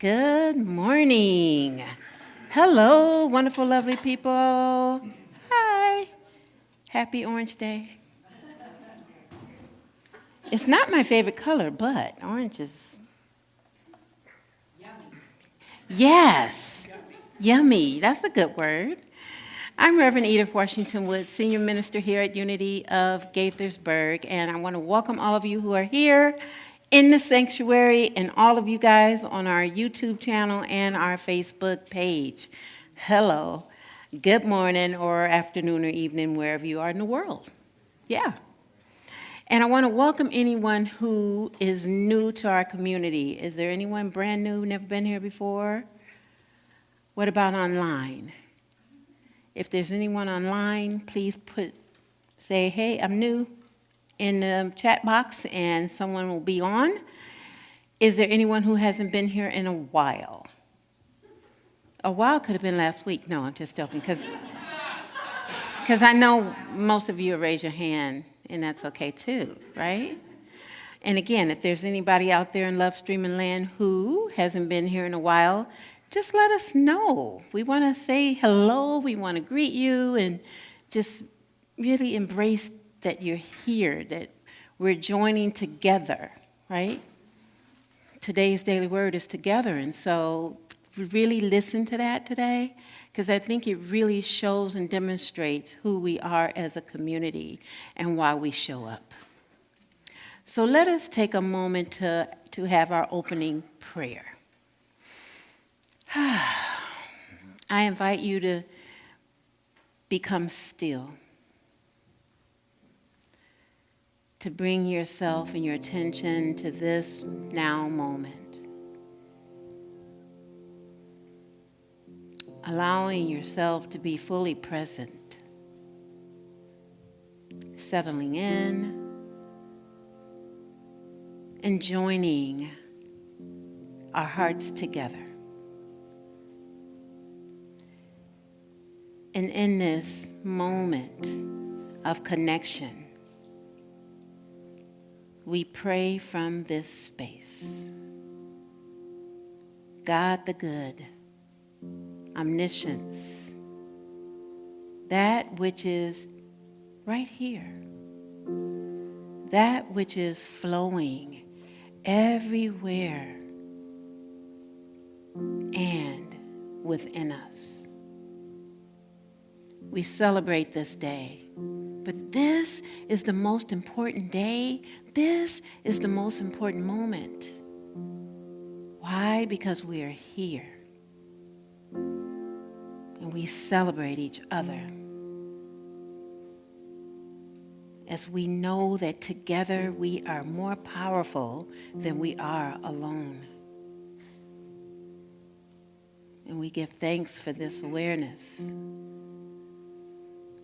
Good morning. Hello, wonderful, lovely people. Hi. Happy Orange Day. It's not my favorite color, but orange is... Yummy. Yes. Yummy. That's a good word. I'm Reverend Edith Washington Wood, Senior Minister here at Unity of Gaithersburg, and I want to welcome all of you who are here in the sanctuary and all of you guys on our YouTube channel and our Facebook page. Hello, good morning or afternoon or evening, wherever you are in the world. Yeah. And I want to welcome anyone who is new to our community. Is there anyone brand new, never been here before? What about online? If there's anyone online, please say, hey, I'm new, in the chat box, and someone will be on. Is there anyone who hasn't been here in a while? A while could have been last week. No, I'm just joking, because I know most of you raise your hand, and that's okay too, right? And again, if there's anybody out there in Love Streaming Land who hasn't been here in a while, just let us know. We want to say hello. We want to greet you and just really embrace that you're here, that we're joining together, right? Today's daily word is together, and so really listen to that today, because I think it really shows and demonstrates who we are as a community and why we show up. So let us take a moment to have our opening prayer. I invite you to become still, to bring yourself and your attention to this now moment, allowing yourself to be fully present, settling in, and joining our hearts together. And in this moment of connection, we pray from this space. God the good, omniscience, that which is right here, that which is flowing everywhere and within us. We celebrate this day, but this is the most important day. This is the most important moment. Why? Because we are here. And we celebrate each other. As we know that together we are more powerful than we are alone. And we give thanks for this awareness.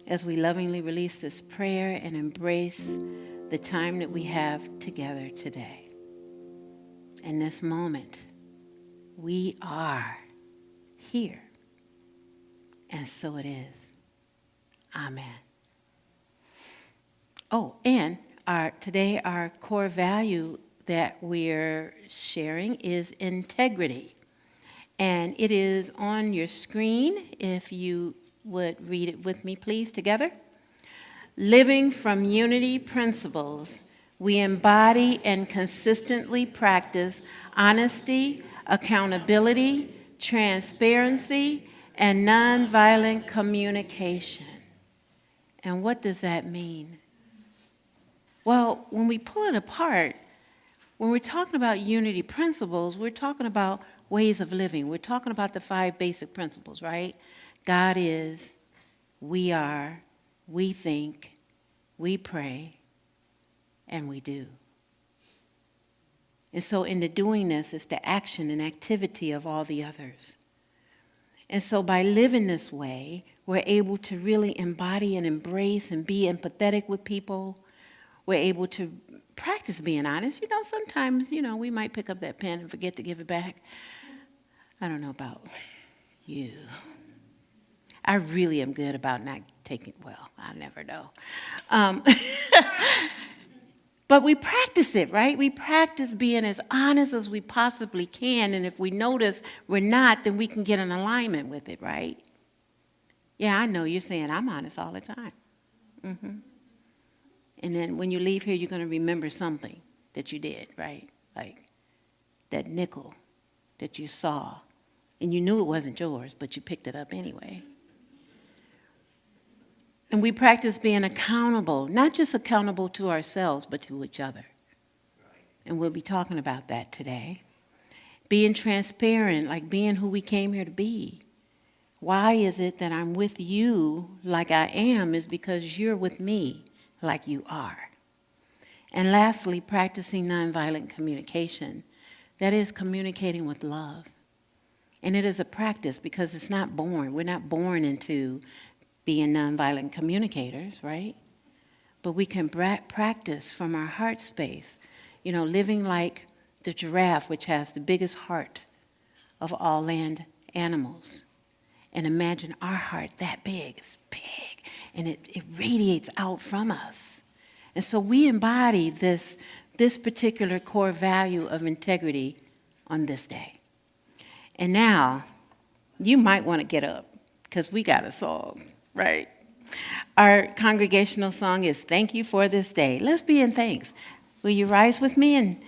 As we lovingly release this prayer and embrace the time that we have together today. In this moment, we are here. And so it is. Amen. Oh, and today our core value that we're sharing is integrity. And it is on your screen, if you would read it with me, please, together. Living from unity principles, we embody and consistently practice honesty, accountability, transparency, and nonviolent communication. And what does that mean? Well, when we pull it apart, when we're talking about unity principles, we're talking about ways of living. We're talking about the 5 basic principles, right? God is, we are, we think, we pray, and we do. And so in the doingness, it's the action and activity of all the others. And so by living this way, we're able to really embody and embrace and be empathetic with people. We're able to practice being honest. Sometimes, we might pick up that pen and forget to give it back. I don't know about you. I really am good about not taking, I never know. But we practice it, right? We practice being as honest as we possibly can. And if we notice we're not, then we can get in alignment with it, right? Yeah, I know you're saying I'm honest all the time. Mm-hmm. And then when you leave here, you're going to remember something that you did, right? Like that nickel that you saw. And you knew it wasn't yours, but you picked it up anyway. And we practice being accountable, not just accountable to ourselves, but to each other. And we'll be talking about that today. Being transparent, like being who we came here to be. Why is it that I'm with you like I am is because you're with me like you are. And lastly, practicing nonviolent communication. That is communicating with love. And it is a practice because it's not born. We're not born into being nonviolent communicators, right? But we can practice from our heart space, living like the giraffe, which has the biggest heart of all land animals. And imagine our heart that big. It's big. And it radiates out from us. And so we embody this particular core value of integrity on this day. And now, you might want to get up because we got a song, right? Our congregational song is Thank You for This Day. Let's be in thanks. Will you rise with me and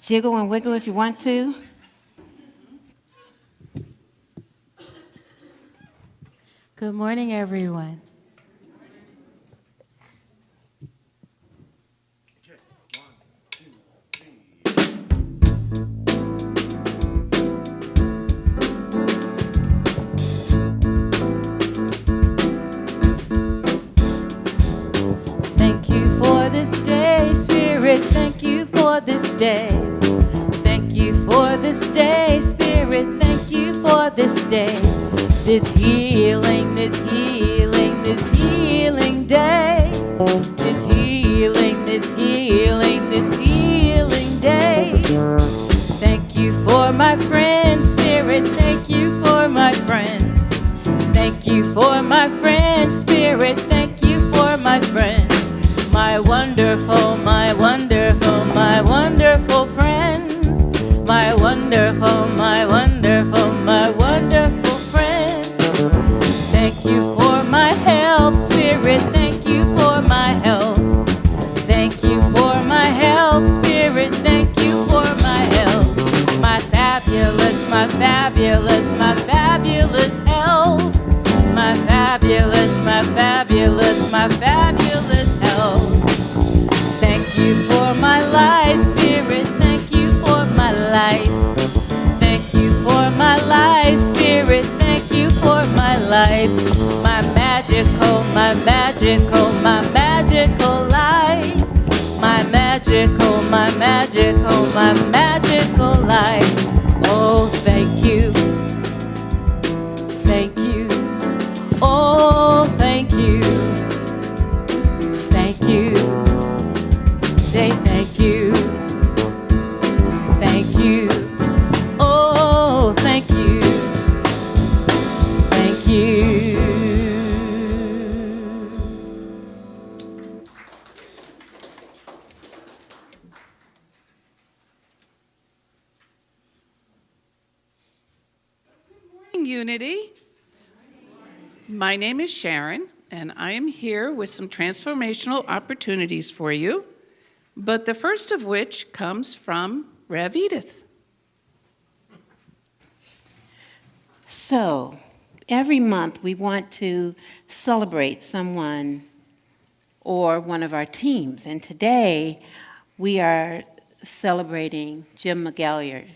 jiggle and wiggle if you want to? Good morning, everyone. Thank you for this day, Spirit. Thank you for this day. Thank you for this day, Spirit. Thank you for this day. This healing, this healing, this healing day. This healing, this healing, this healing day. Thank you for my friends, Spirit. Thank you for my friends. Thank you for my friends, Spirit. Thank you for my friends. My wonderful, my wonderful, my wonderful friends. My wonderful, my wonderful, my wonderful friends. Thank you for my health, Spirit. Thank you for my health. Thank you for my health, Spirit. Thank you for my health. My fabulous, my fabulous, my fabulous health. My fabulous, my fabulous, my fabulous health. Thank you for my life, Spirit. Thank you for my life. life. My magical, my magical, my magical life. My magical, my magical, my magical life. Oh, thank you. Thank you. Oh, thank you. Thank you. Say thank you. Thank you. Oh, thank you. Thank you. Unity. My name is Sharon, and I am here with some transformational opportunities for you, but the first of which comes from Rev Edith. So, every month we want to celebrate someone or one of our teams, and today we are celebrating Jim McGalliard.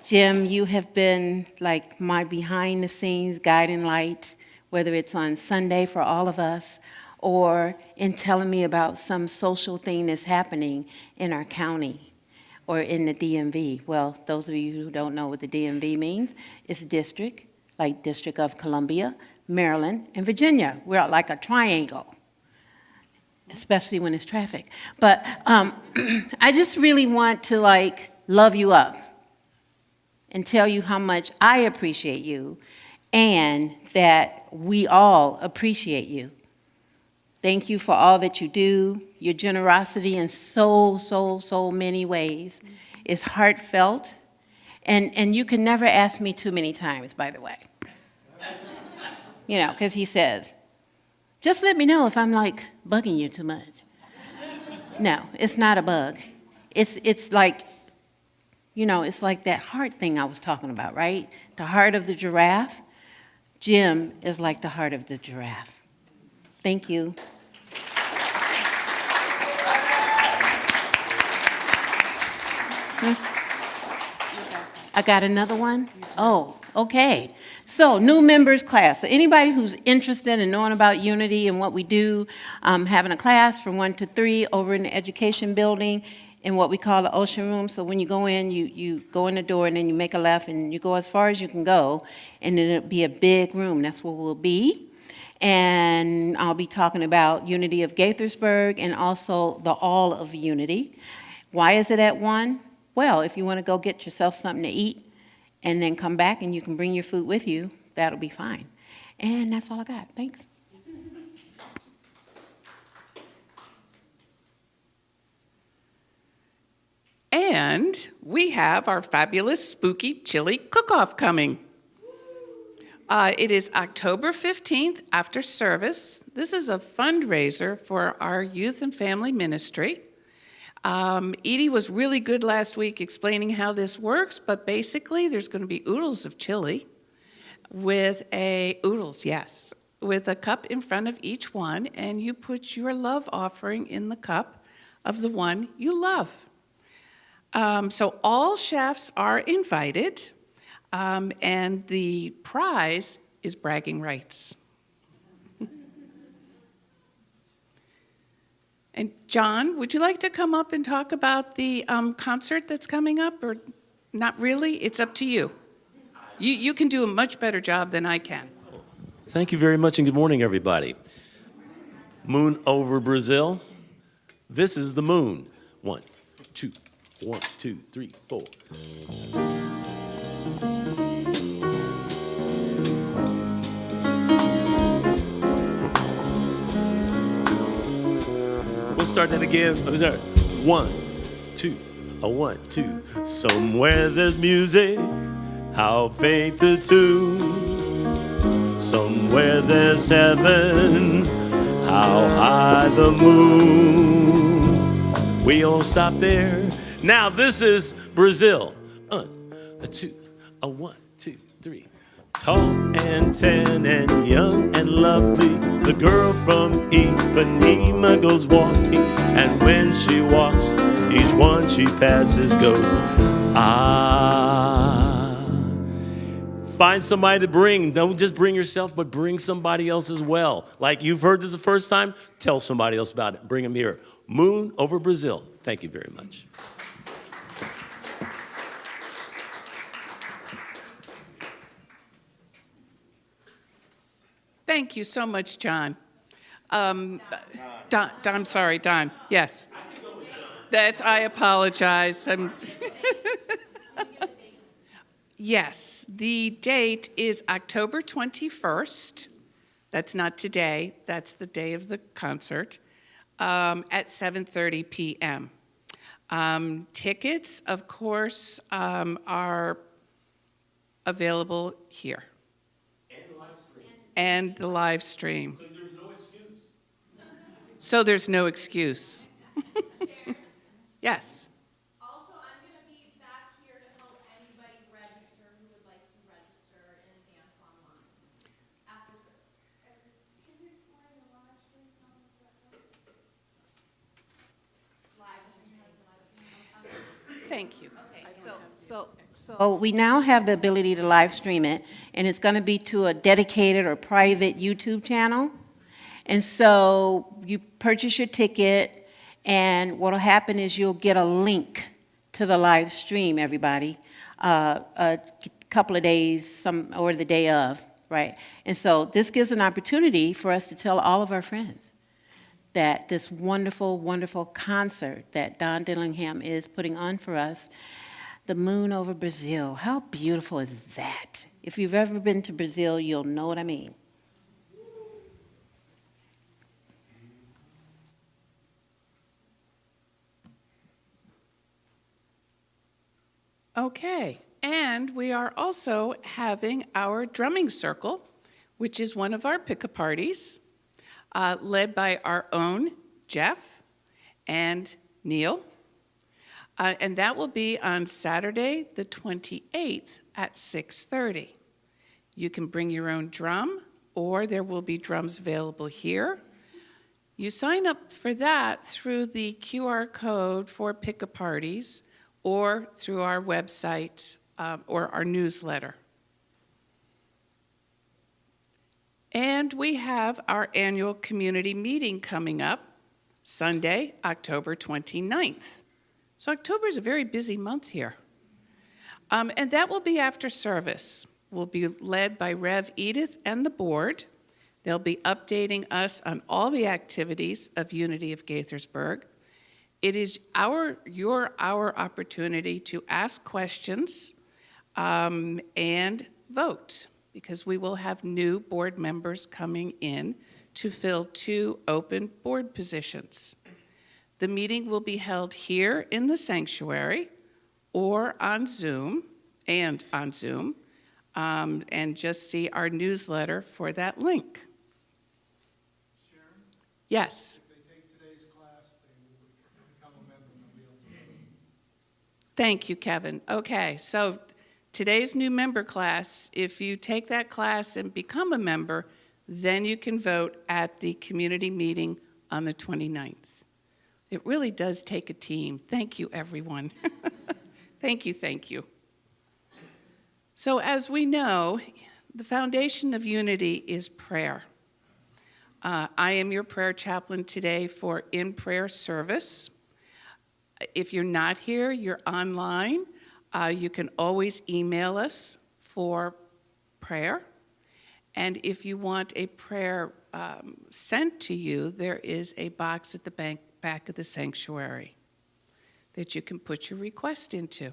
Jim, you have been like my behind-the-scenes guiding light, whether it's on Sunday for all of us or in telling me about some social thing that's happening in our county or in the DMV. Well, those of you who don't know what the DMV means, it's district, like District of Columbia, Maryland, and Virginia. We're like a triangle, especially when it's traffic. But I just really want to like love you up and tell you how much I appreciate you and that we all appreciate you. Thank you for all that you do. Your generosity in so many ways is heartfelt. And you can never ask me too many times, by the way. You know, because he says, just let me know if I'm like bugging you too much. No, it's not a bug. It's like, you know, it's like that heart thing I was talking about, right? The heart of the giraffe. Jim is like the heart of the giraffe. Thank you. I got another one? Oh, okay. So, new members class. So anybody who's interested in knowing about Unity and what we do, having a class from 1 to 3 over in the education building in what we call the ocean room. So when you go in, you go in the door and then you make a left and you go as far as you can go, and then it'll be a big room. That's where we'll be. And I'll be talking about Unity of Gaithersburg and also the All of Unity. Why is it at 1? Well, if you want to go get yourself something to eat and then come back and you can bring your food with you, that'll be fine. And that's all I got. Thanks. And we have our fabulous spooky chili cook-off coming. It is October 15th after service. This is a fundraiser for our youth and family ministry. Edie was really good last week explaining how this works, but basically there's going to be oodles of chili with a cup in front of each one, and you put your love offering in the cup of the one you love. So all chefs are invited, and the prize is bragging rights. And John, would you like to come up and talk about the concert that's coming up, or not really? It's up to you. You can do a much better job than I can. Thank you very much, and good morning, everybody. Moon over Brazil. This is the moon. 1, 2, 1, 2, 3, 4. We'll start that again. 1, 2, a 1, 2. Somewhere there's music, how faint the tune. Somewhere there's heaven, how high the moon. We don't stop there. Now this is Brazil. A 2, a 1, 2, 3. Tall and tan and young and lovely, the girl from Ipanema goes walking, and when she walks, Each one she passes goes, ah. Find somebody to bring. Don't just bring yourself, but bring somebody else as well. Like you've heard this the first time, tell somebody else about it. Bring them here. Moon over Brazil. Thank you very much. Thank you so much, John. Don, I'm sorry, Don. Yes. I apologize. Yes, the date is October 21st. That's not today. That's the day of the concert at 7:30 p.m. Tickets, of course, are available here. And the live stream. So there's no excuse. So there's no excuse. Yes. Also, I'm going to be back here to help anybody register who would like to register in advance online after service. Can you explain the live stream? Thank you. So we now have the ability to live stream it, and it's going to be to a dedicated or private YouTube channel. And so you purchase your ticket, and what will happen is you'll get a link to the live stream, everybody, a couple of days, or the day of, right? And so this gives an opportunity for us to tell all of our friends that this wonderful, wonderful concert that Don Dillingham is putting on for us, the Moon over Brazil. How beautiful is that? If you've ever been to Brazil, you'll know what I mean. Okay, and we are also having our drumming circle, which is one of our pick-up parties, led by our own Jeff and Neil. And that will be on Saturday, the 28th at 6:30. You can bring your own drum, or there will be drums available here. You sign up for that through the QR code for pick-up parties or through our website or our newsletter. And we have our annual community meeting coming up Sunday, October 29th. So October is a very busy month here. And that will be after service. We'll be led by Rev. Edith and the board. They'll be updating us on all the activities of Unity of Gaithersburg. It is our opportunity to ask questions and vote, because we will have new board members coming in to fill 2 open board positions. The meeting will be held here in the sanctuary or on Zoom, and just see our newsletter for that link. Sharon, Yes. if they take today's class, they will become a member and they'll be able to vote. Thank you, Kevin. Okay, so today's new member class, if you take that class and become a member, then you can vote at the community meeting on the 29th. It really does take a team. Thank you, everyone. Thank you. So as we know, the foundation of unity is prayer. I am your prayer chaplain today for in-prayer service. If you're not here, you're online. You can always email us for prayer. And if you want a prayer sent to you, there is a box at the back of the sanctuary that you can put your request into.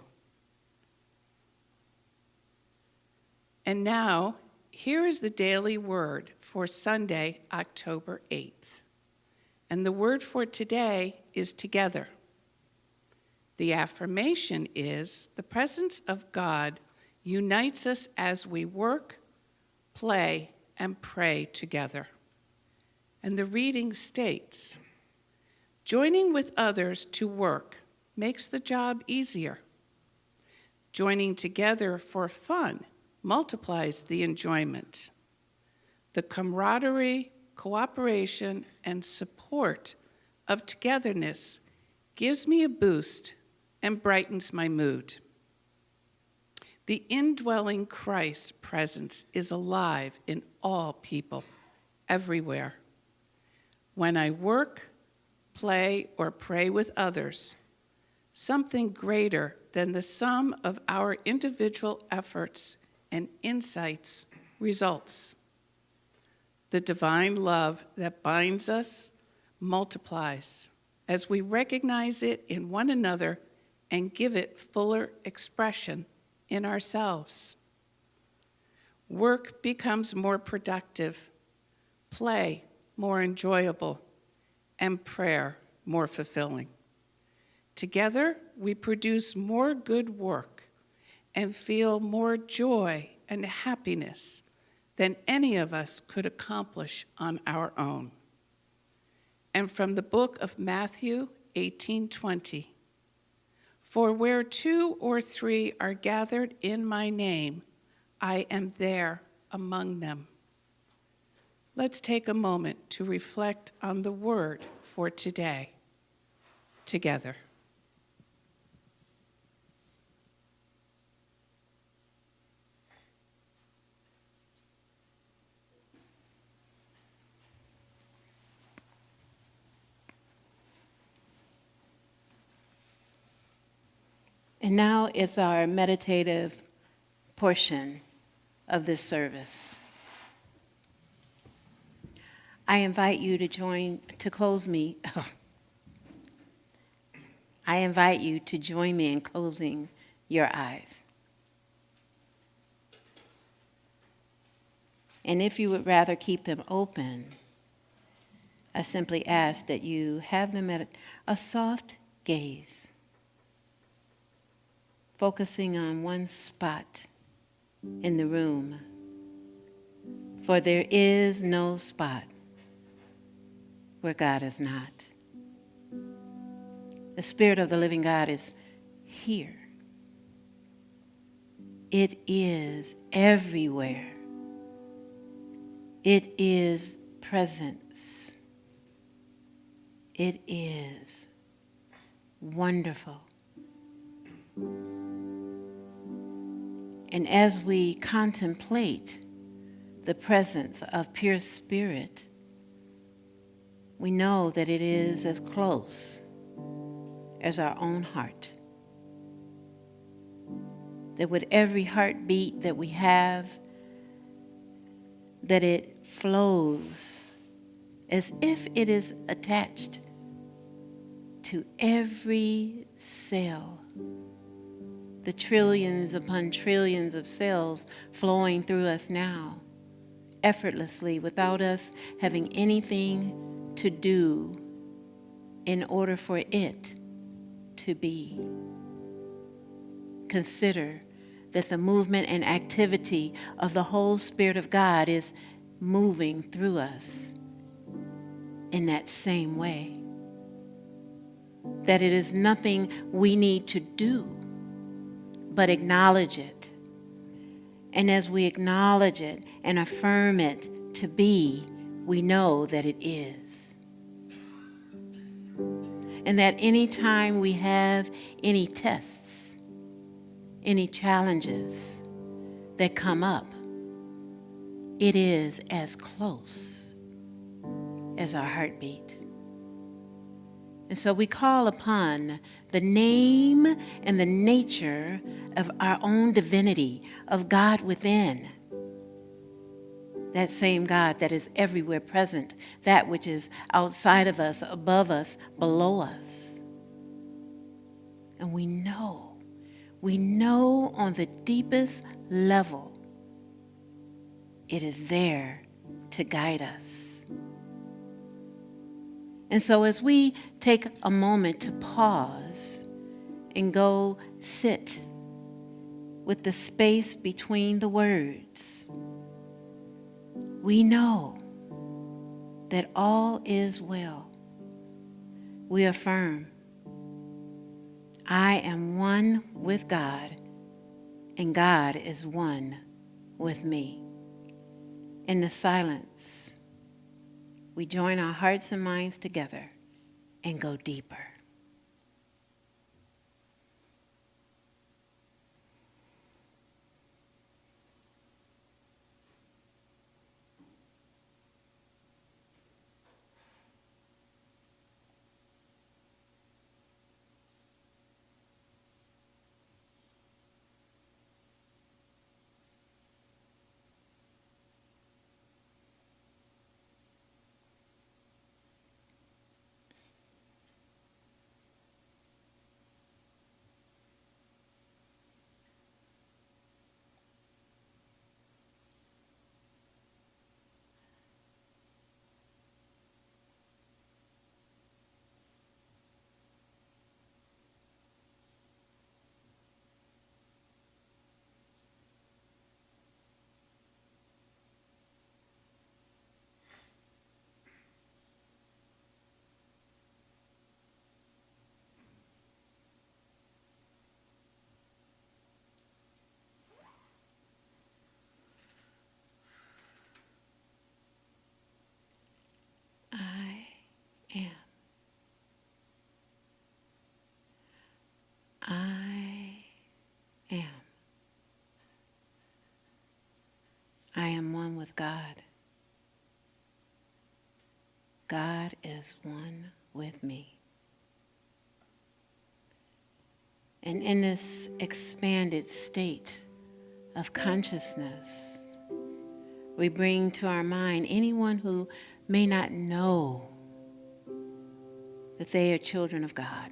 And now, here is the daily word for Sunday, October 8th. And the word for today is together. The affirmation is, the presence of God unites us as we work, play, and pray together. And the reading states, joining with others to work makes the job easier. Joining together for fun multiplies the enjoyment. The camaraderie, cooperation, and support of togetherness gives me a boost and brightens my mood. The indwelling Christ presence is alive in all people, everywhere. When I work, play, or pray with others, something greater than the sum of our individual efforts and insights results. The divine love that binds us multiplies as we recognize it in one another and give it fuller expression in ourselves. Work becomes more productive, play more enjoyable, and prayer more fulfilling. Together, we produce more good work and feel more joy and happiness than any of us could accomplish on our own. And from the book of Matthew 18:20, for where 2 or 3 are gathered in my name, I am there among them. Let's take a moment to reflect on the word for today, together. And now is our meditative portion of this service. I invite you to I invite you to join me in closing your eyes. And if you would rather keep them open, I simply ask that you have them at a soft gaze, focusing on one spot in the room, for there is no spot where God is not. The Spirit of the living God is here. It is everywhere. It is presence. It is wonderful. And as we contemplate the presence of pure spirit, we know that it is as close as our own heart. That with every heartbeat that we have, that it flows as if it is attached to every cell. The trillions upon trillions of cells flowing through us now, effortlessly, without us having anything to do in order for it to be. Consider that the movement and activity of the whole Spirit of God is moving through us in that same way. That it is nothing we need to do, but acknowledge it. And as we acknowledge it and affirm it to be, we know that it is. And that any time we have any tests, any challenges that come up, it is as close as our heartbeat. And so we call upon the name and the nature of our own divinity, of God within. That same God that is everywhere present, that which is outside of us, above us, below us. And we know on the deepest level, it is there to guide us. And so as we take a moment to pause and go sit with the space between the words, we know that all is well. We affirm, I am one with God, and God is one with me. In the silence, we join our hearts and minds together and go deeper. God is one with me. And in this expanded state of consciousness, we bring to our mind anyone who may not know that they are children of God.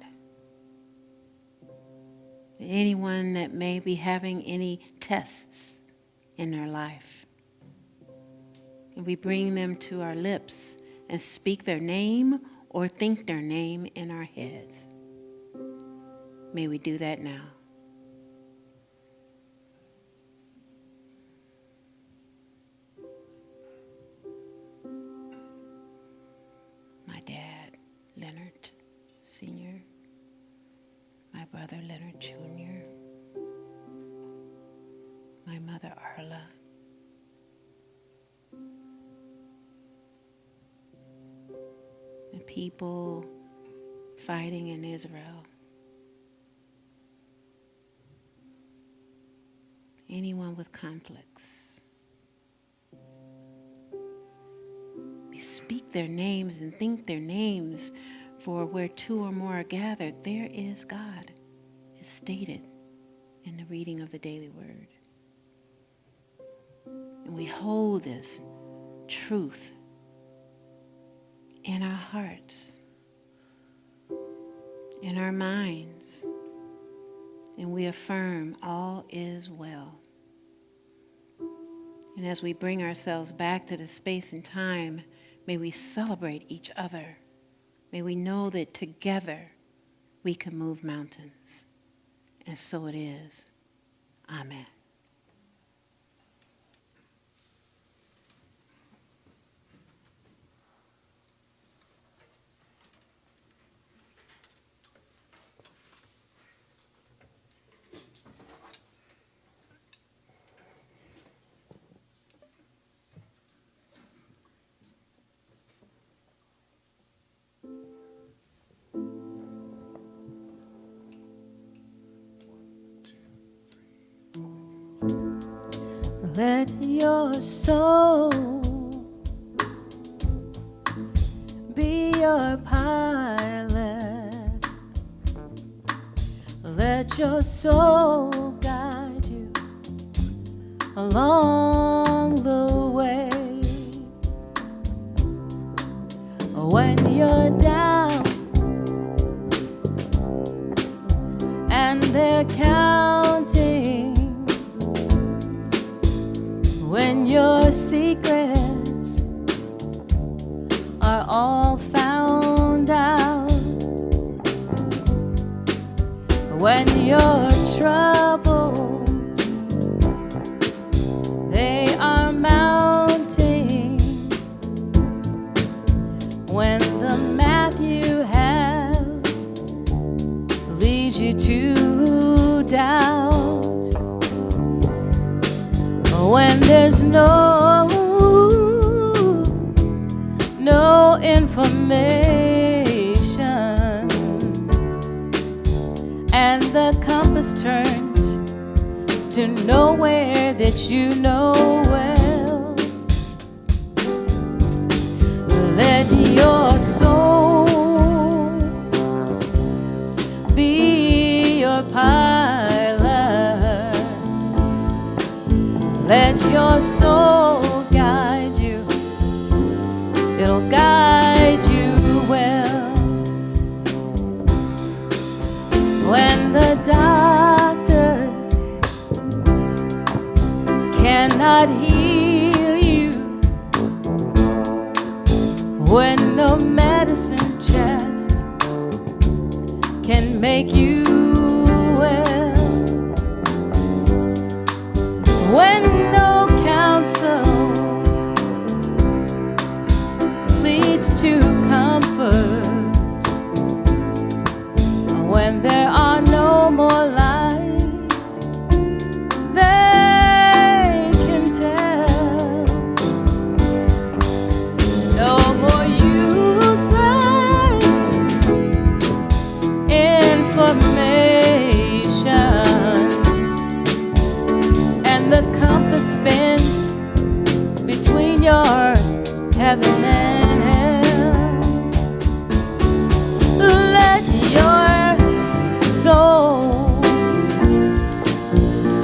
Anyone that may be having any tests in their life. And we bring them to our lips and speak their name or think their name in our heads. May we do that now. My dad, Leonard Sr., my brother, Leonard Jr., my mother, Arla, the people fighting in Israel, anyone with conflicts. We speak their names and think their names, for where two or more are gathered, there is God, is stated in the reading of the daily word. And we hold this truth in our hearts, in our minds, and we affirm all is well. And as we bring ourselves back to the space and time, may we celebrate each other. May we know that together we can move mountains. And so it is. Amen. Let your soul be your pilot. Let your soul guide you along the way. When you're down and they're counting, when your secrets are all found out, when your troubles, they are mounting, when the map you have leads you to doubt, when there's no information and the compass turns to nowhere that you know well, let your soul be your pilot. Let your soul guide you. It'll guide you well. When the doctors cannot heal you, when no medicine chest can make you well, when no counsel leads to comfort, when there are no more lies they can tell, no more useless information.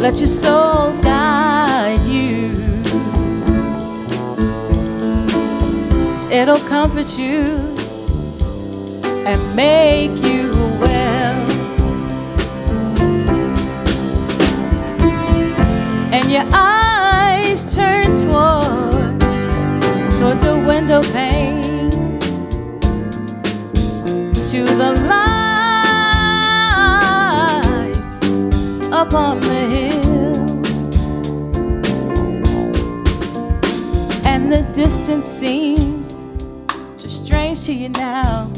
Let your soul guide you. It'll comfort you and make you well. And your eyes turn towards a window pane, to the lights up on the hill. And the distance seems just strange to you now.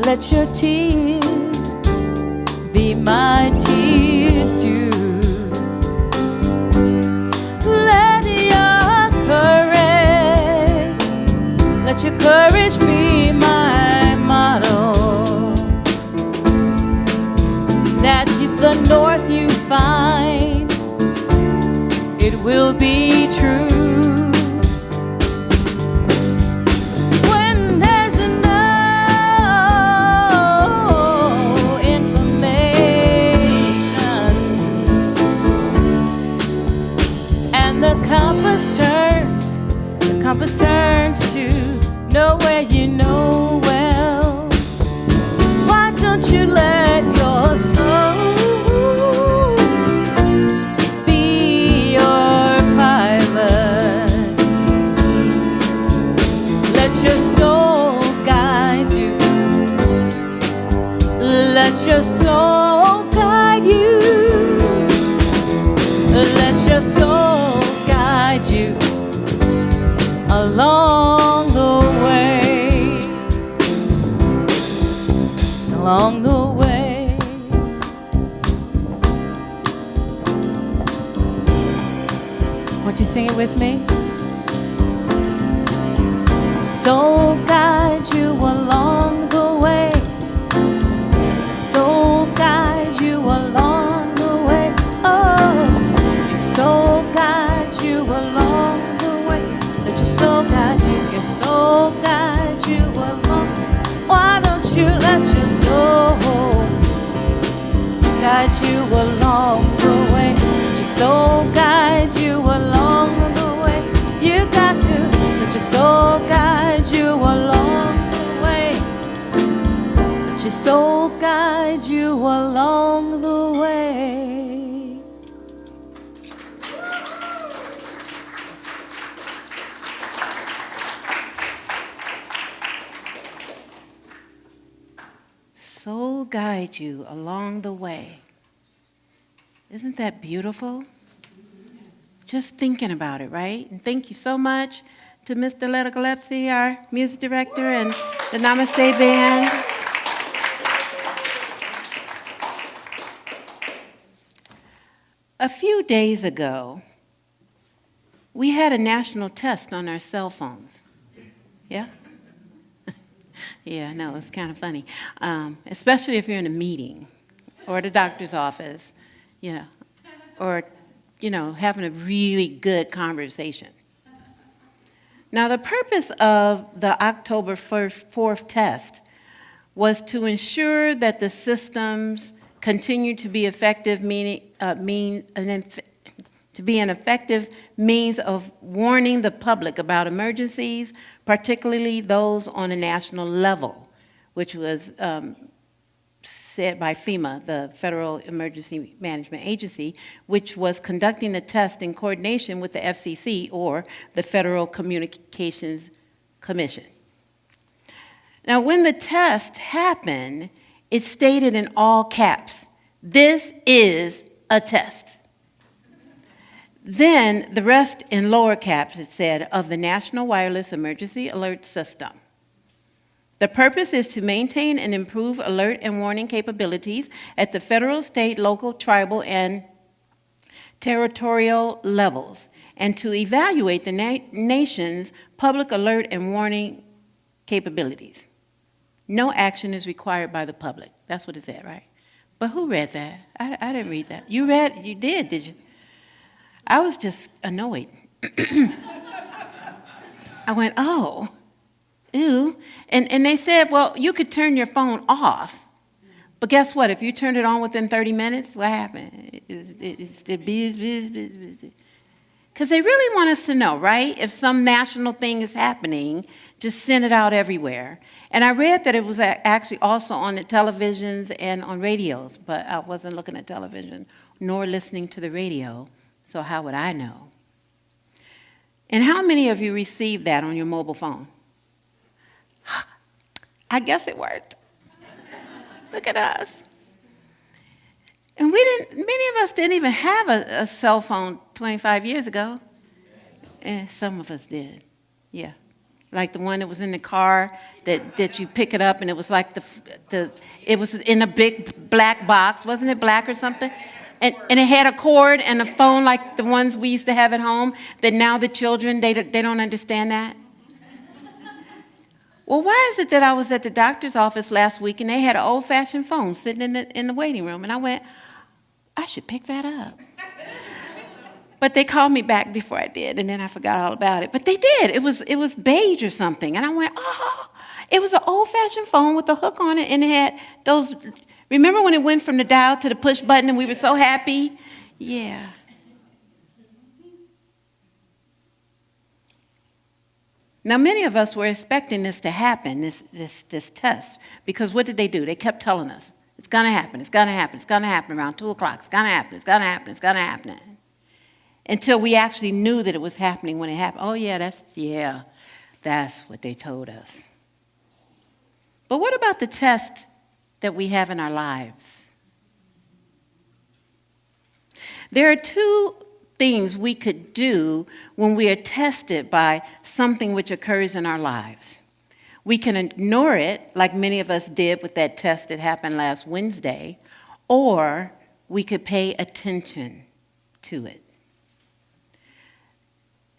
Let your tears be my tears too. Let your courage be my motto. That the north you find, it will be true. When there's no information and the compass turns to nowhere you know well, why don't you let your soul be your pilot? Let your soul guide you. Let your soul guide you. Let your soul guide you along the way, along the way. Won't you sing it with me? Soul guide you along the way. Soul guide you along the way. Oh, your soul guide you along the way. Let your soul guide you. Your soul guide you along. Why don't you let your soul guide you along the way? Let your soul guide you along the way. You got to let your soul guide you along the way. Let your soul guide you along the way. Soul guide you along the way. Isn't that beautiful? Just thinking about it, right? And thank you so much to Mr. Letagolepsy, our music director, and the Namaste Band. A few days ago, we had a national test on our cell phones. Yeah? Yeah, no, it's kind of funny, especially if you're in a meeting or at a doctor's office, or, having a really good conversation. Now, the purpose of the October 4th test was to ensure that the systems continue to be effective, to be an effective means of warning the public about emergencies, particularly those on a national level, which was said by FEMA, the Federal Emergency Management Agency, which was conducting the test in coordination with the FCC, or the Federal Communications Commission. Now, when the test happened, it stated in all caps, "This is a test." Then the rest in lower caps, it said, "of the National Wireless Emergency Alert System. The purpose is to maintain and improve alert and warning capabilities at the federal, state, local, tribal, and territorial levels, and to evaluate the nation's public alert and warning capabilities. No action is required by the public." That's what it said, right? But who read that? I didn't read that. You read? You did you? I was just annoyed. I went, oh, Ew. And they said, well, you could turn your phone off. But guess what? If you turned it on within 30 minutes, what happened? It's the because they really want us to know, right? If some national thing is happening, just send it out everywhere. And I read that it was actually also on the televisions and on radios, but I wasn't looking at television nor listening to the radio, so how would I know? And how many of you received that on your mobile phone? I guess it worked. Look at us. And many of us didn't even have a cell phone 25 years ago. And some of us did, yeah. Like the one that was in the car that you pick it up and it was like it was in a big black box. Wasn't it black or something? And it had a cord and a phone like the ones we used to have at home that now the children, they don't understand that. Well, why is it that I was at the doctor's office last week and they had an old-fashioned phone sitting in the waiting room? And I went, I should pick that up. But they called me back before I did, and then I forgot all about it. But they did. It was beige or something. And I went, oh, it was an old-fashioned phone with a hook on it, and it had those, remember when it went from the dial to the push button and we were so happy? Yeah. Now, many of us were expecting this to happen, this test, because what did they do? They kept telling us, it's going to happen, it's going to happen, it's going to happen around 2 o'clock, it's going to happen, it's going to happen, it's going to happen. Until we actually knew that it was happening when it happened. Oh, yeah, that's what they told us. But what about the test that we have in our lives? There are two things we could do when we are tested by something which occurs in our lives. We can ignore it, like many of us did with that test that happened last Wednesday, or we could pay attention to it.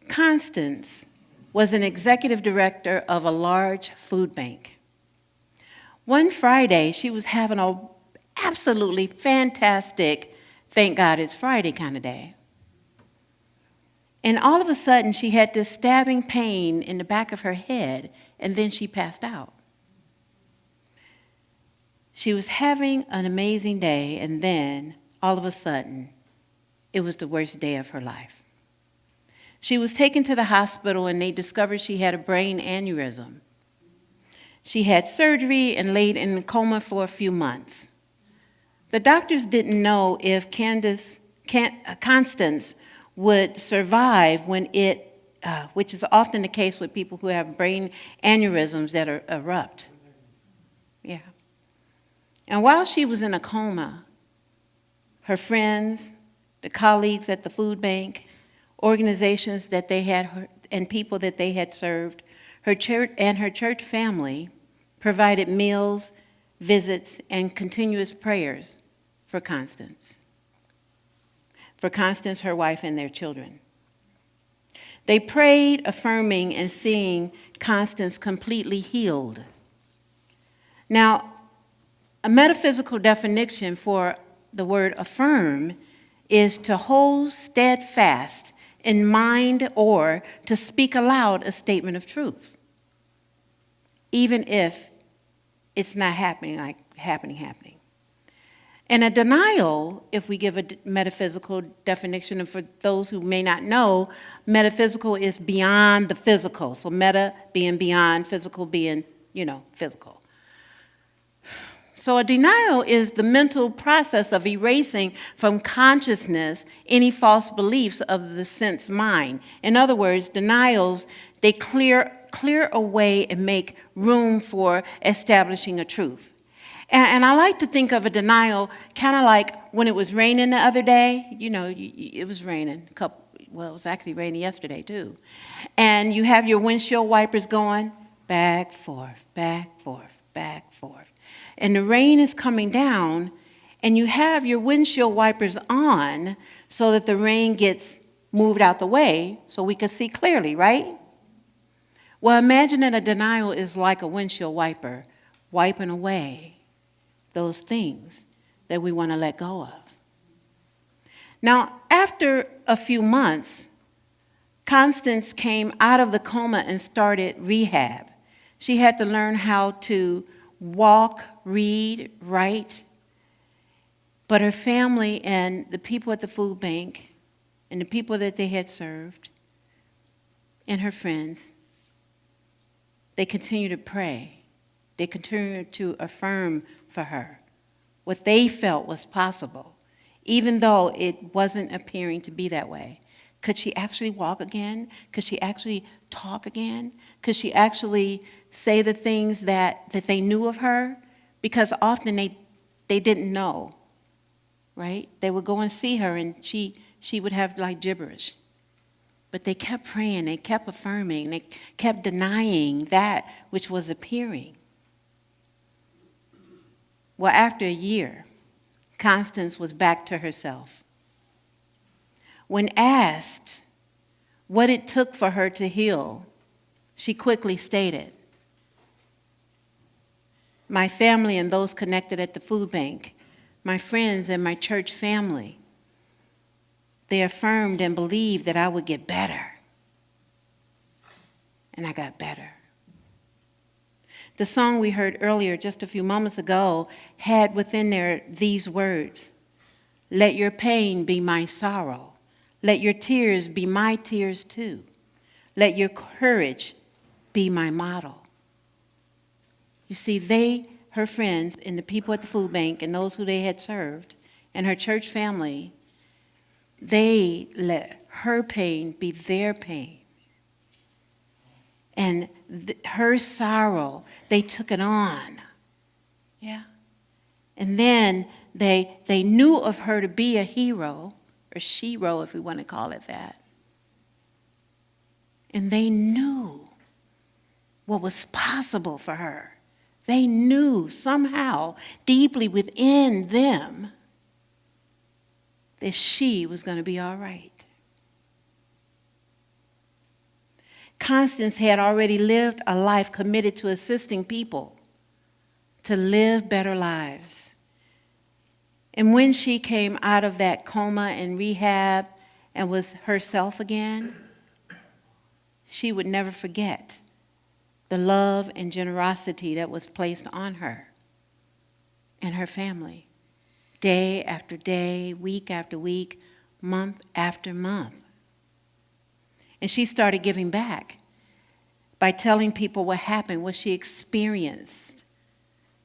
Constance was an executive director of a large food bank. One Friday, she was having an absolutely fantastic, thank God it's Friday kind of day. And all of a sudden, she had this stabbing pain in the back of her head, and then she passed out. She was having an amazing day, and then, all of a sudden, it was the worst day of her life. She was taken to the hospital, and they discovered she had a brain aneurysm. She had surgery and laid in a coma for a few months. The doctors didn't know if Constance would survive when which is often the case with people who have brain aneurysms that erupt. Yeah. And while she was in a coma, her friends, the colleagues at the food bank, organizations that they had, and people that they had served, her church family provided meals, visits, and continuous prayers for Constance. For Constance, her wife, and their children. They prayed, affirming, and seeing Constance completely healed. Now, a metaphysical definition for the word affirm is to hold steadfast in mind or to speak aloud a statement of truth, even if it's not happening. And a denial, if we give a metaphysical definition, and for those who may not know, metaphysical is beyond the physical. So meta being beyond, physical being, physical. So a denial is the mental process of erasing from consciousness any false beliefs of the sense mind. In other words, denials, they clear away and make room for establishing a truth. And I like to think of a denial kind of like when it was raining the other day. It was raining. It was actually raining yesterday too. And you have your windshield wipers going back, forth, back, forth, back, forth. And the rain is coming down, and you have your windshield wipers on so that the rain gets moved out the way so we can see clearly, right? Well, imagine that a denial is like a windshield wiper wiping away those things that we want to let go of. Now, after a few months, Constance came out of the coma and started rehab. She had to learn how to walk, read, write. But her family and the people at the food bank and the people that they had served and her friends, they continued to pray. They continued to affirm for her what they felt was possible, even though it wasn't appearing to be that way. Could she actually walk again? Could she actually talk again? Could she actually say the things that they knew of her? Because often they didn't know, right? They would go and see her and she would have like gibberish. But they kept praying, they kept affirming, they kept denying that which was appearing. Well, after a year, Constance was back to herself. When asked what it took for her to heal, she quickly stated, "My family and those connected at the food bank, my friends and my church family, they affirmed and believed that I would get better. And I got better." The song we heard earlier, just a few moments ago, had within there these words, "Let your pain be my sorrow. Let your tears be my tears too. Let your courage be my model." You see, her friends and the people at the food bank and those who they had served and her church family, they let her pain be their pain. And her sorrow, they took it on. Yeah. And then they knew of her to be a hero, or shero if we want to call it that. And they knew what was possible for her. They knew somehow, deeply within them, that she was going to be all right. Constance had already lived a life committed to assisting people to live better lives. And when she came out of that coma and rehab and was herself again, she would never forget the love and generosity that was placed on her and her family, day after day, week after week, month after month. And she started giving back by telling people what happened, what she experienced,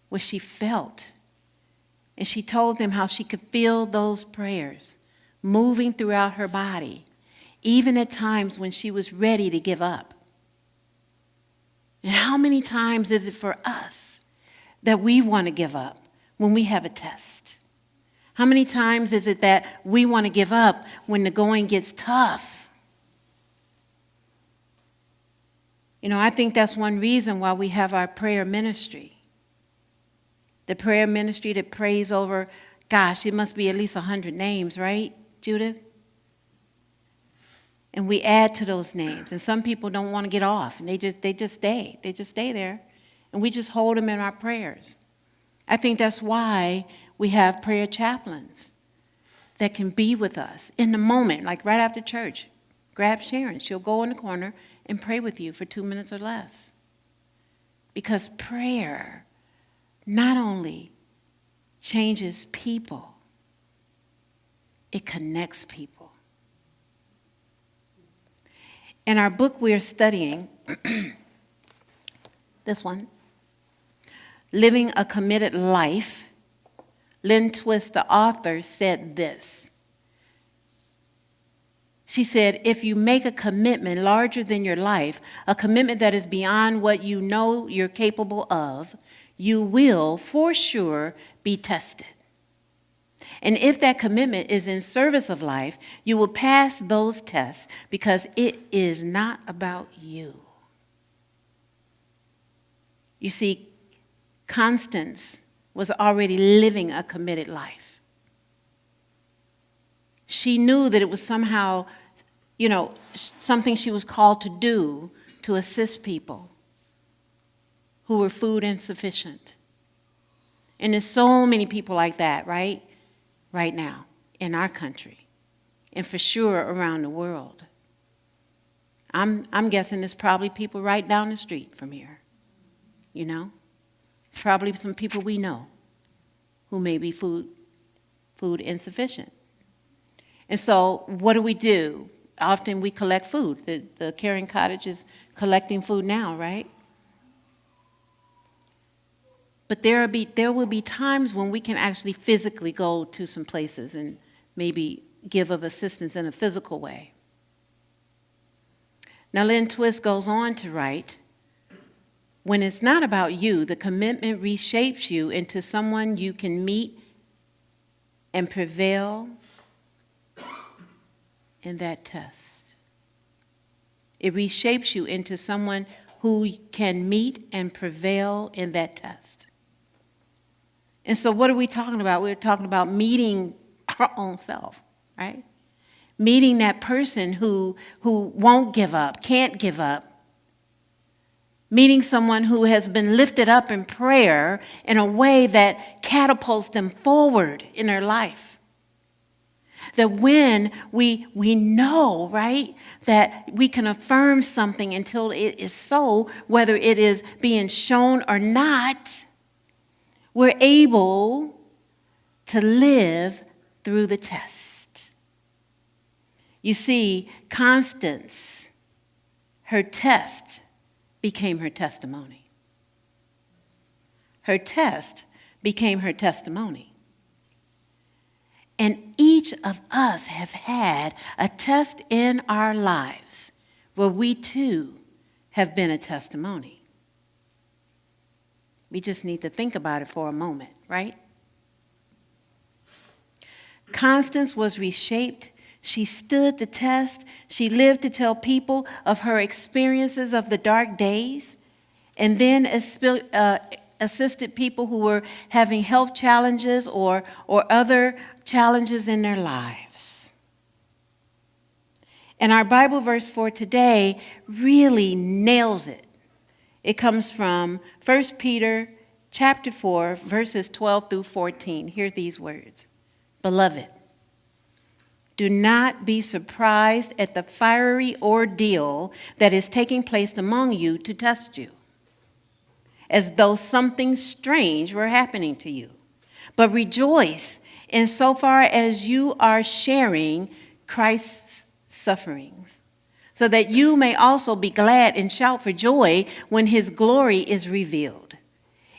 what she felt. And she told them how she could feel those prayers moving throughout her body, even at times when she was ready to give up. And how many times is it for us that we want to give up when we have a test? How many times is it that we want to give up when the going gets tough? You know, I think that's one reason why we have our prayer ministry. The prayer ministry that prays over, gosh, it must be at least 100 names, right, Judith? And we add to those names. And some people don't want to get off, and they just stay. They just stay there. And we just hold them in our prayers. I think that's why we have prayer chaplains that can be with us in the moment, like right after church. Grab Sharon. She'll go in the corner and pray with you for 2 minutes or less. Because prayer not only changes people, it connects people. In our book we are studying, this one, Living a Committed Life, Lynn Twist, the author, said this. She said, if you make a commitment larger than your life, a commitment that is beyond what you know you're capable of, you will, for sure, be tested. And if that commitment is in service of life, you will pass those tests because it is not about you. You see, Constance was already living a committed life. She knew that it was somehow, something she was called to do to assist people who were food insufficient. And there's so many people like that, right? Right now in our country, and for sure around the world. I'm guessing there's probably people right down the street from here you know? Probably some people we know who may be food insufficient. And so what do? Often we collect food. The Caring Cottage is collecting food now, right? But there will be times when we can actually physically go to some places and maybe give of assistance in a physical way. Now, Lynn Twist goes on to write, when it's not about you, the commitment reshapes you into someone you can meet and prevail in that test. It reshapes you into someone who can meet and prevail in that test. And so what are we talking about? We're talking about meeting our own self, right? Meeting that person who won't give up, can't give up. Meeting someone who has been lifted up in prayer in a way that catapults them forward in their life. That when we know, right, that we can affirm something until it is so, whether it is being shown or not, we're able to live through the test. You see, Constance, her test became her testimony. Her test became her testimony. And each of us have had a test in our lives where we too have been a testimony. We just need to think about it for a moment, right? Constance was reshaped. She stood the test. She lived to tell people of her experiences of the dark days, and then assisted people who were having health challenges or other challenges in their lives. And our Bible verse for today really nails it. It comes from 1 Peter chapter 4, verses 12 through 14. Hear these words. Beloved, do not be surprised at the fiery ordeal that is taking place among you to test you, as though something strange were happening to you. But rejoice insofar as you are sharing Christ's sufferings, so that you may also be glad and shout for joy when his glory is revealed.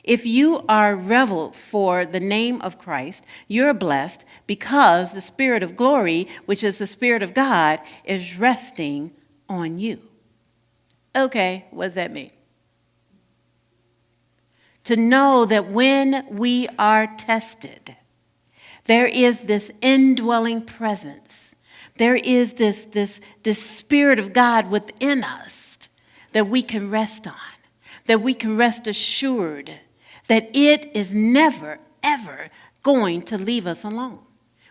If you are reveled for the name of Christ, you're blessed because the Spirit of glory, which is the Spirit of God, is resting on you. Okay, what does that mean? To know that when we are tested, there is this indwelling presence. There is this Spirit of God within us that we can rest on, that we can rest assured that it is never, ever going to leave us alone.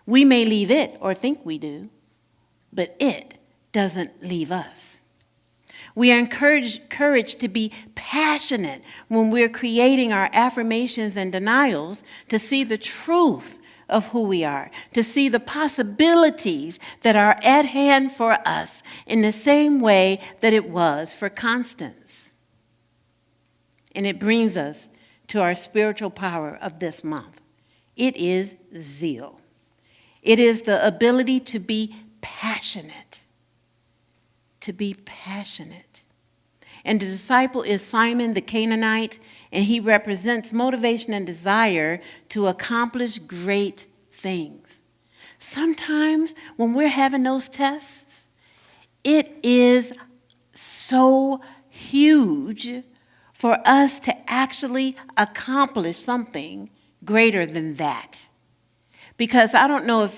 We may leave it or think we do, but it doesn't leave us. We are encouraged to be passionate when we're creating our affirmations and denials to see the truth of who we are, to see the possibilities that are at hand for us in the same way that it was for Constance. And it brings us to our spiritual power of this month. It is zeal. It is the ability to be passionate. To be passionate. And the disciple is Simon the Canaanite, and he represents motivation and desire to accomplish great things. Sometimes when we're having those tests, it is so huge for us to actually accomplish something greater than that. Because I don't know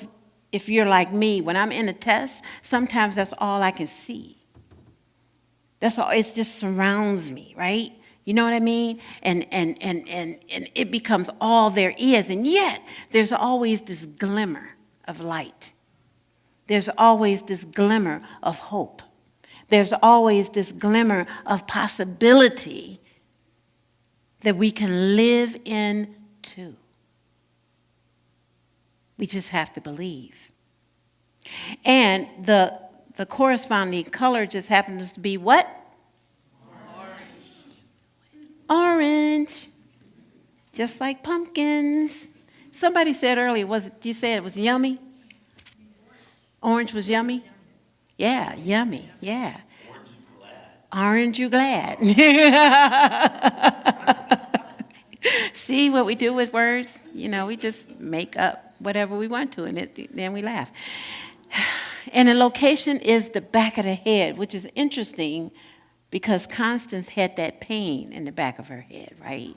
if you're like me, when I'm in a test, sometimes that's all I can see. That's all, it just surrounds me, right? You know what I mean? And it becomes all there is. And yet, there's always this glimmer of light. There's always this glimmer of hope. There's always this glimmer of possibility that we can live into. We just have to believe. And the corresponding color just happens to be what? Orange, just like pumpkins. Somebody said earlier, you said it was yummy? Orange was yummy? Yeah, yummy, yeah. Aren't you glad? See what we do with words? We just make up whatever we want to, and then we laugh. And the location is the back of the head, which is interesting because Constance had that pain in the back of her head, right?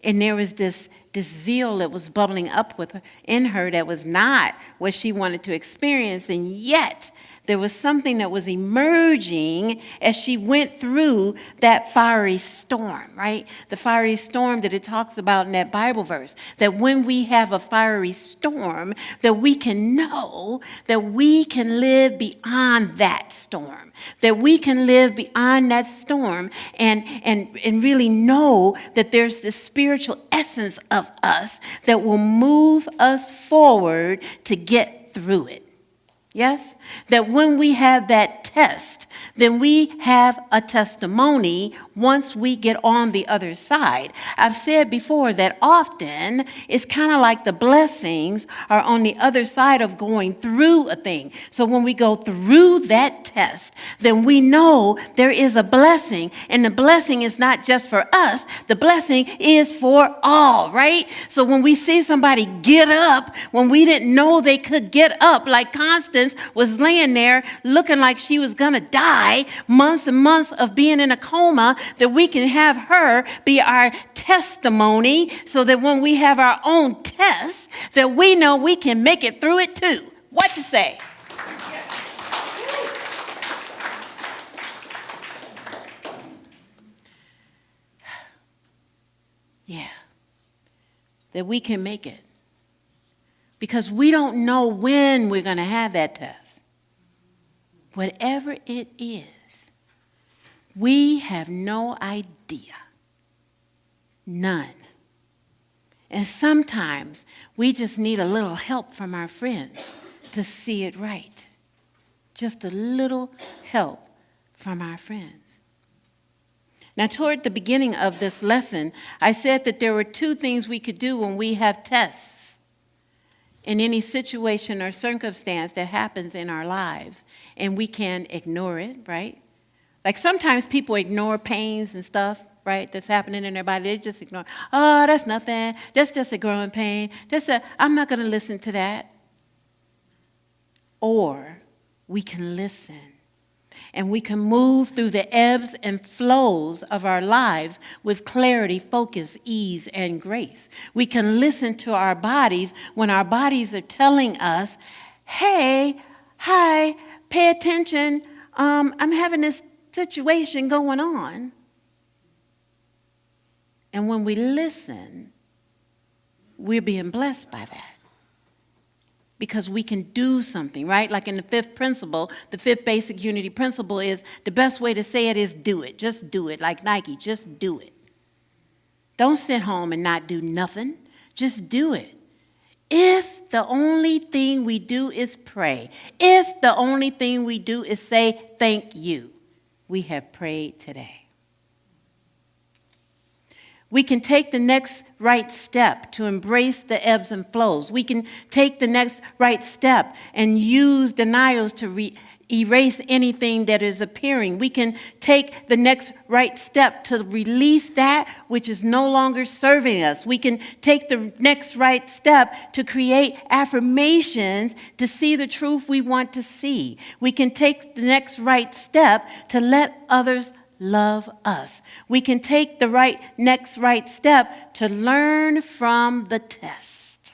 And there was this zeal that was bubbling up in her that was not what she wanted to experience, and yet there was something that was emerging as she went through that fiery storm, right? The fiery storm that it talks about in that Bible verse, that when we have a fiery storm, that we can know that we can live beyond that storm, that we can live beyond that storm and really know that there's this spiritual essence of us that will move us forward to get through it. Yes? That when we have that test, then we have a testimony once we get on the other side. I've said before that often it's kind of like the blessings are on the other side of going through a thing. So when we go through that test, then we know there is a blessing. And the blessing is not just for us. The blessing is for all, right? So when we see somebody get up, when we didn't know they could get up, like Constance was laying there looking like she was going to die, months and months of being in a coma, that we can have her be our testimony so that when we have our own test, that we know we can make it through it too. What you say? Yeah, that we can make it. Because we don't know when we're going to have that test. Whatever it is, we have no idea. None. And sometimes we just need a little help from our friends to see it right. Just a little help from our friends. Now, toward the beginning of this lesson, I said that there were two things we could do when we have tests in any situation or circumstance that happens in our lives, and we can ignore it, right? Like sometimes people ignore pains and stuff, right, that's happening in their body. They just ignore, oh, that's nothing. That's just a growing pain. I'm not going to listen to that. Or we can listen. And we can move through the ebbs and flows of our lives with clarity, focus, ease, and grace. We can listen to our bodies when our bodies are telling us, hey, hi, pay attention. I'm having this situation going on. And when we listen, we're being blessed by that. Because we can do something, right? Like in the fifth principle, the fifth basic unity principle is the best way to say it is do it. Just do it. Like Nike, just do it. Don't sit home and not do nothing. Just do it. If the only thing we do is pray, if the only thing we do is say thank you, we have prayed today. We can take the next right step to embrace the ebbs and flows. We can take the next right step and use denials to erase anything that is appearing. We can take the next right step to release that which is no longer serving us. We can take the next right step to create affirmations to see the truth we want to see. We can take the next right step to let others love us. We can take the next right step to learn from the test.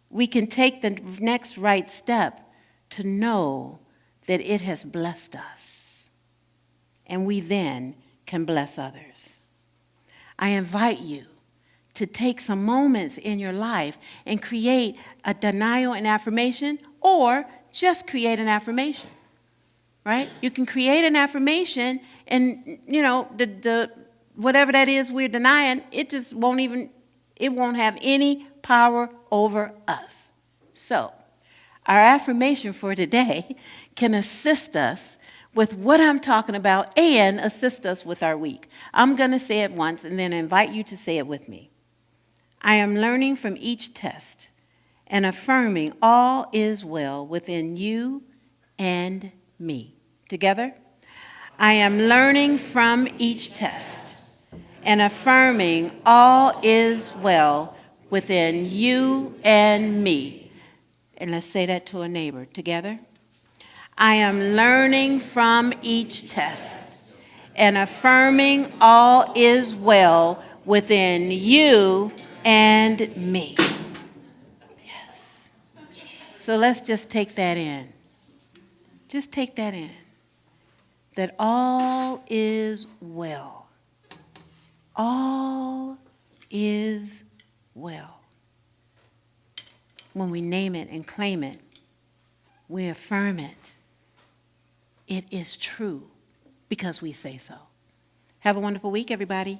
We can take the next right step to know that it has blessed us. And we then can bless others. I invite you to take some moments in your life and create a denial and affirmation, or just create an affirmation. Right? You can create an affirmation and, the whatever that is we're denying, it won't have any power over us. So, our affirmation for today can assist us with what I'm talking about and assist us with our week. I'm going to say it once and then invite you to say it with me. I am learning from each test and affirming all is well within you and me. Together? I am learning from each test and affirming all is well within you and me. And let's say that to a neighbor. Together? I am learning from each test and affirming all is well within you and me. Yes. So let's just take that in. Just take that in. That all is well. All is well. When we name it and claim it, we affirm it. It is true because we say so. Have a wonderful week, everybody.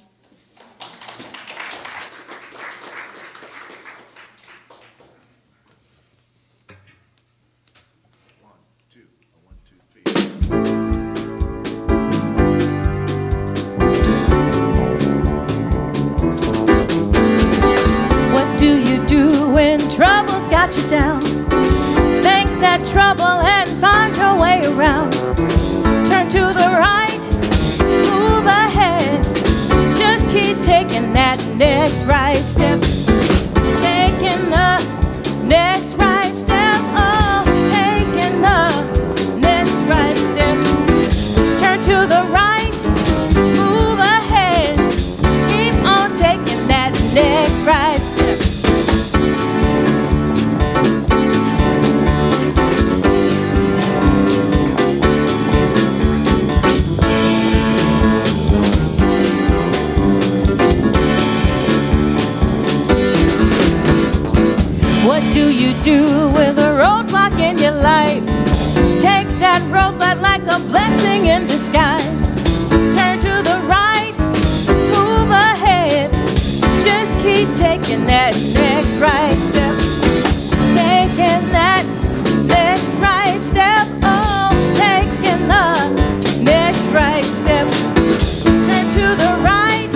What do you do when trouble's got you down? Think that trouble and find your way around. Turn to the right, move ahead. Just keep taking that next right step. Taking the next right step. Oh, taking the next right step. Turn to the right, move ahead. Keep on taking that next right step. What do you do with a roadblock in your life? Take that roadblock like a blessing in disguise. Turn to the right, move ahead. Just keep taking that next right step. Taking that next right step. Oh, taking the next right step. Turn to the right,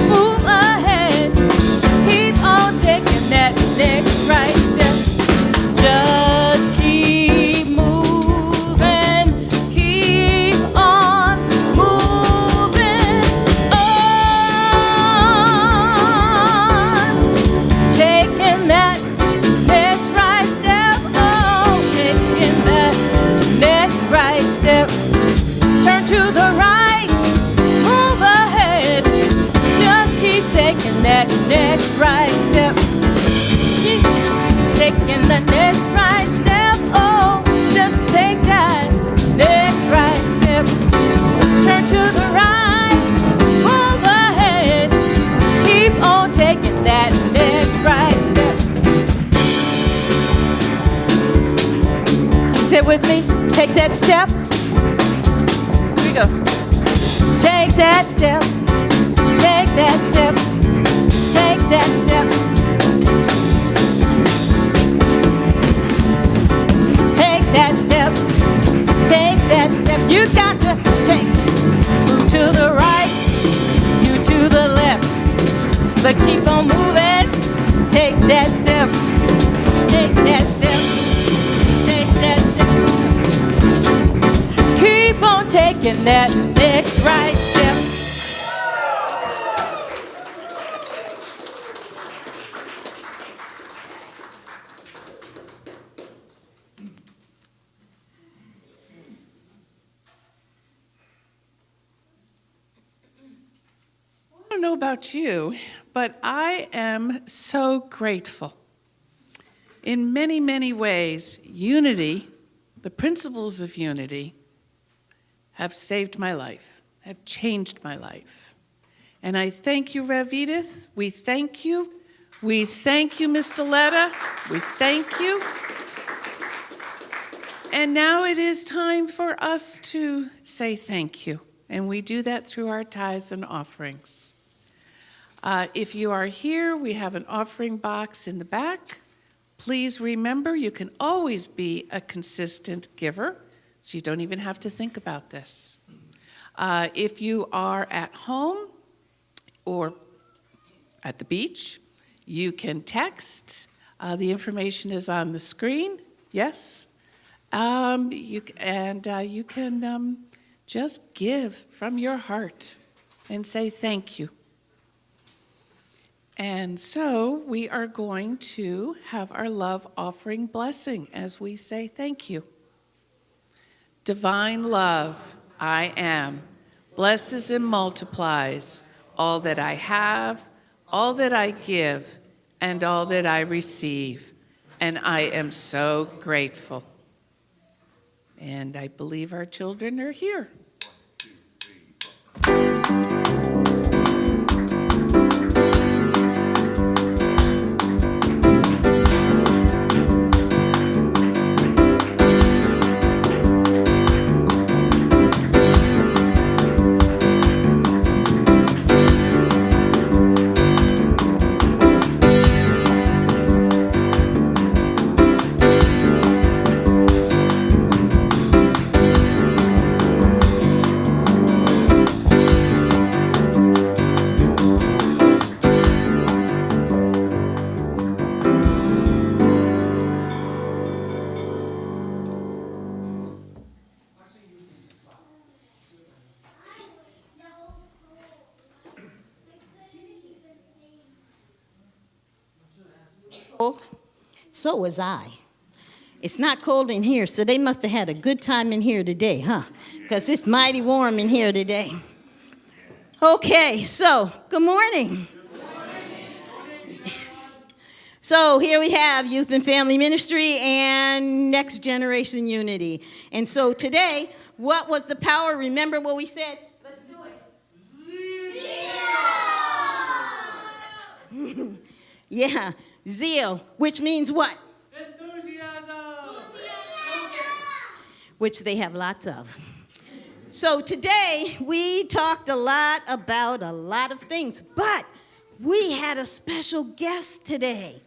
move ahead. Keep on taking that next right step. Just keep moving, keep on moving on. Taking that next right step, oh, taking that next right step. Turn to the right, move ahead. Just keep taking that next right step. Taking the next right step, oh, just take that next right step. Turn to the right, move ahead. Keep on taking that next right step. You sit with me? Take that step. Here we go. Take that step. Take that step. Take that step. That step, take that step, you got to take. Move to the right, you to the left, but keep on moving. Take that step, take that step, take that step. Keep on taking that next right step. I don't know about you, but I am so grateful. In many, many ways, unity, the principles of unity, have saved my life, have changed my life. And I thank you, Rev Edith. We thank you. We thank you, Ms. Deletta. We thank you. And now it is time for us to say thank you. And we do that through our tithes and offerings. If you are here, we have an offering box in the back. Please remember, you can always be a consistent giver. So you don't even have to think about this. If you are at home or at the beach, you can text. The information is on the screen. Yes. You can just give from your heart and say thank you. And so we are going to have our love offering blessing as we say thank you. Divine love, I am, blesses and multiplies all that I have, all that I give, and all that I receive. And I am so grateful. And I believe our children are here. Cold? So was I. It's not cold in here, so they must have had a good time in here today, huh? Because it's mighty warm in here today. Okay, so good morning. So here we have Youth and Family Ministry and Next Generation Unity. And so today, what was the power? Remember what we said? Let's do it. Yeah, zeal, which means what? Enthusiasm. Which they have lots of. So today, we talked a lot about a lot of things, but we had a special guest today.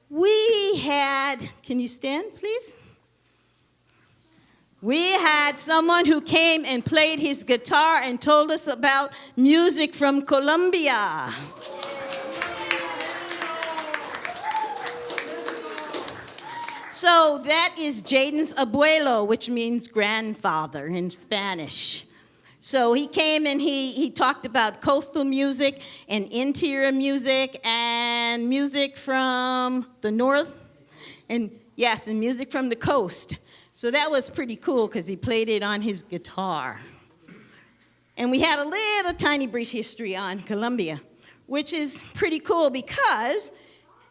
We had, can you stand, please? We had someone who came and played his guitar and told us about music from Colombia. So that is Jaden's abuelo, which means grandfather in Spanish. So he came and he talked about coastal music and interior music and music from the north. And yes, and music from the coast. So that was pretty cool because he played it on his guitar. And we had a little tiny brief history on Colombia, which is pretty cool because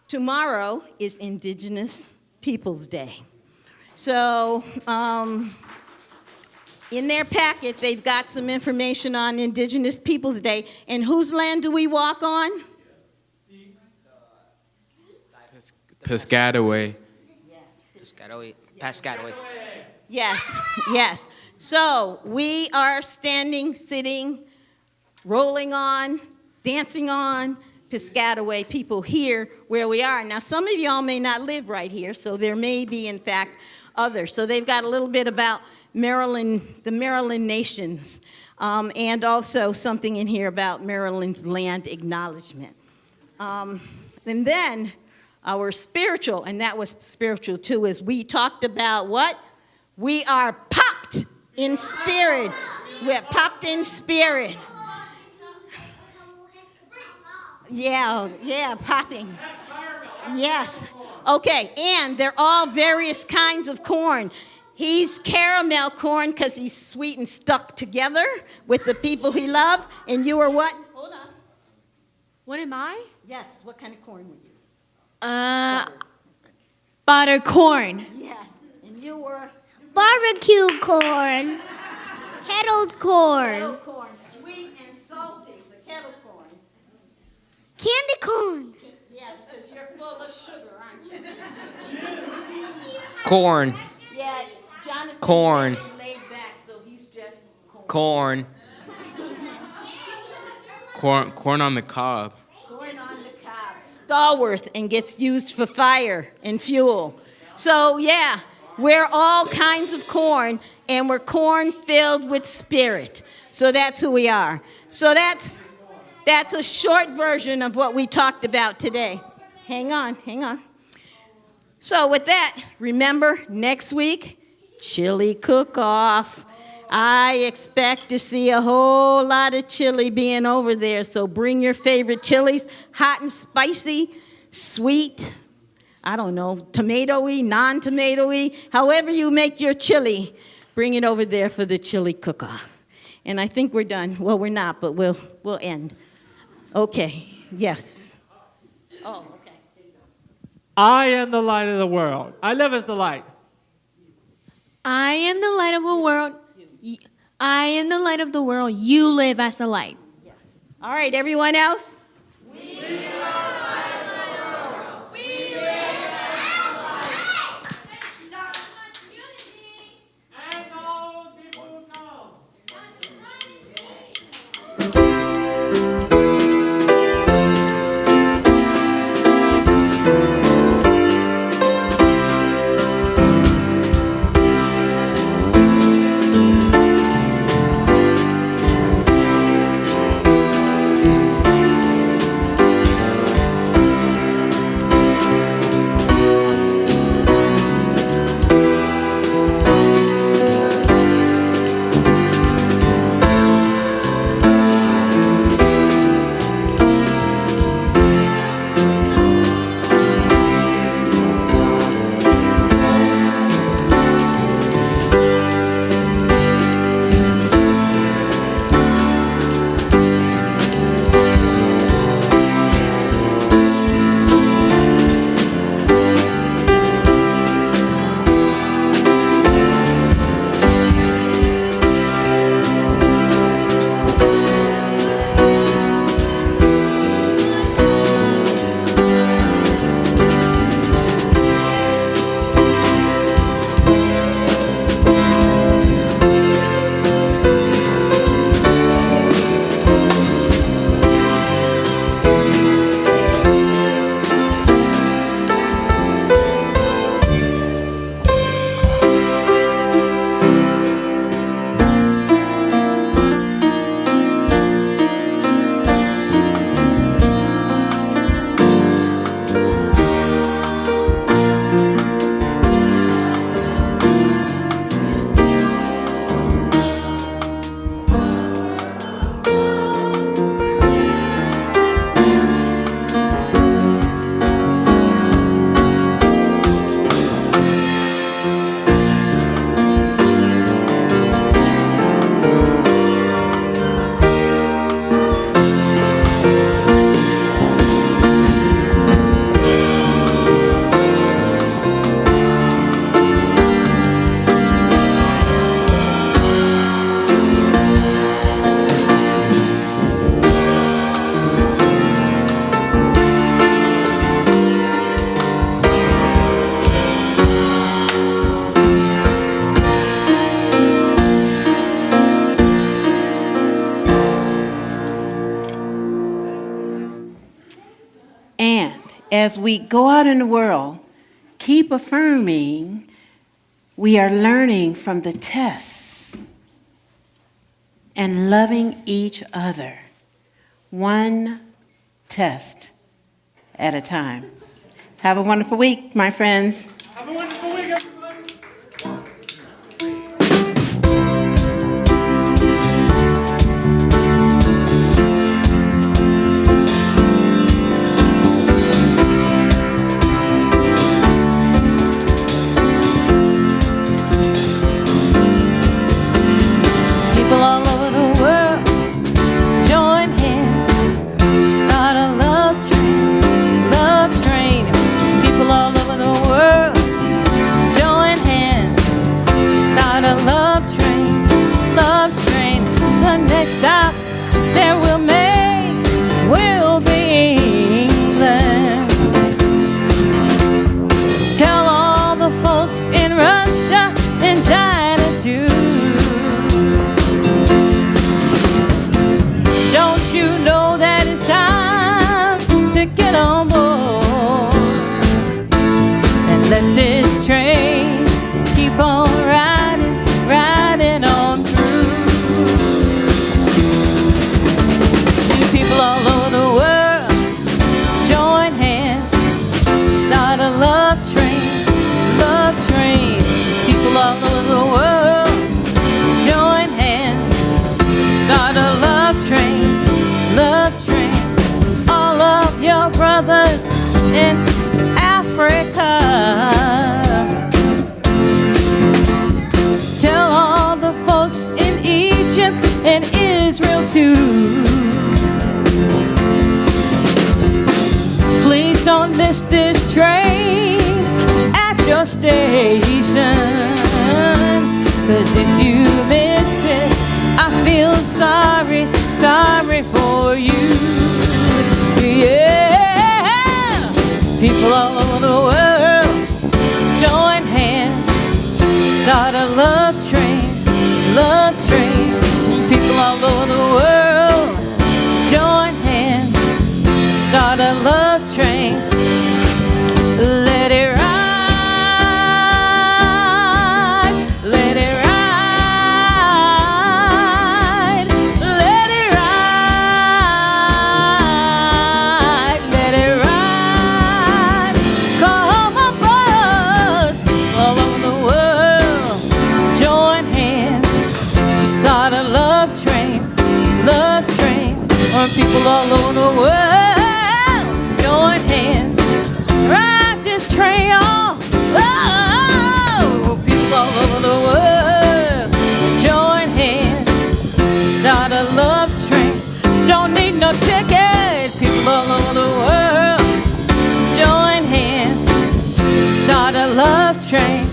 tomorrow is Indigenous Peoples Day. So in their packet, they've got some information on Indigenous Peoples Day. And whose land do we walk on? Piscataway. Piscataway. Yes, yes. So we are standing, sitting, rolling on, dancing on Piscataway people here where we are. Now, some of y'all may not live right here, so there may be, in fact, others. So they've got a little bit about Maryland, the Maryland nations, and also something in here about Maryland's land acknowledgement. And then our spiritual, and that was spiritual too, is we talked about what? We are popped in spirit. We're popped in spirit. Yeah, popping. Yes. Okay, and they're all various kinds of corn. He's caramel corn because he's sweet and stuck together with the people he loves. And you are what? Hold on. What am I? Yes, what kind of corn were you? Butter corn. Yes, and you were? Barbecue corn. Kettled corn. Kettle corn, sweet and salty, the kettle corn. Candy corn. Yeah, because you're full of sugar, aren't you? Corn. Yeah, Jonathan Corn. laid back, so he's just Corn. Corn on the cob. corn on the cob. Stalwart and gets used for fire and fuel. So yeah, We're all kinds of corn, and we're corn filled with spirit. So that's who we are. So that's a short version of what we talked about today. Hang on. So with that, remember, next week, chili cook-off. I expect to see a whole lot of chili being over there, so bring your favorite chilies, hot and spicy, sweet, I don't know, tomato-y, non-tomato-y, however you make your chili, bring it over there for the chili cook-off. And I think we're done. Well, we're not, but we'll end. Okay, yes. Oh, okay. I am the light of the world. I live as the light. I am the light of the world. I am the light of the world. You live as the light. Yes. All right, everyone else? As we go out in the world, keep affirming, we are learning from the tests and loving each other, one test at a time. Have a wonderful week, my friends. Have a wonderful week, everybody. People all over the world, join hands, start a love train. People all over the world, join hands, start a love train. The next stop that we'll make will be England. Tell all the folks in Russia and China too. Don't you know that it's time to get on board and let this train and Israel too. Please don't miss this train at your station, 'cause if you miss it, I feel sorry, sorry for you. Yeah, people all over the world, join hands, start a love train, love train. People all over the world, join hands, start a love train. Let it ride, let it ride, let it ride, let it ride. Come on, boys, all over the world, join hands, start a love train, love train. On people all over the world, join hands, ride this train on. Oh, people all over the world, join hands, start a love train. Don't need no ticket. People all over the world, join hands, start a love train.